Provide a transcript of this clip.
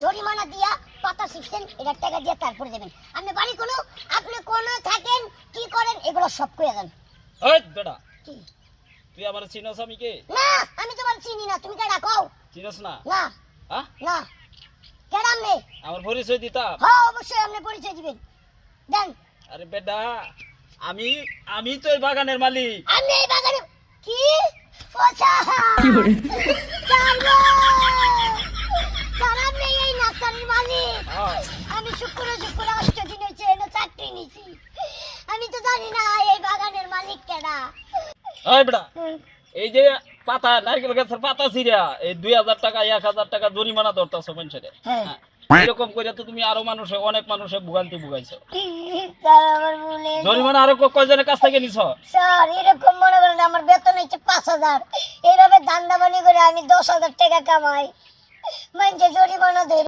জরিমানা দিয়া পাতা শিখছেন এটা টাকা দিয়ে তারপরে দেবেন। আপনি বাড়ি কোনো আপনি কোনো থাকেন কি করেন এগুলো সব কইয়া যান। ওই বেটা কি তুই আমার চিনস আমি কে? না আমি তোমার চিনি না, তুমি কেডা কও? চিনস না? না হ্যাঁ না কেডা আপনি? আমার পরিচয় দিতাম। হ্যাঁ অবশ্যই আপনি পরিচয় দিবেন দেন। আরে বেটা আমি আমি তো এই বাগানের মালিক। আপনি এই বাগানে কি ওছা কি করে চাইলো সারাম নেই এই নাস্তার মালিক। হ্যাঁ আমি শুক্র 8 দিন হয়েছে এনে চাকরি নিছি, আমি তো জানি না এই বাগানের মালিক কেডা। ওই বেটা এই যে পাতা নারকেল গাছের পাতা ছিঁড়া এই 2000 টাকা 1000 টাকা জরিমানা ধরতেছ মানুষের। হ্যাঁ এরকম করে তো তুমি আরো মানুষে অনেক মানুষে ভোগান্তি ভুগাইছো। স্যার আমার ভুলে জরিমানা আরো কয়জনের কাছ থেকে নিছো? স্যার এরকম মনে করেন আমার বেতন হচ্ছে 5000, এইভাবে ধান্দাবানি করে আমি 10,000 টাকা কামাই, মানে জরিমানা ধরে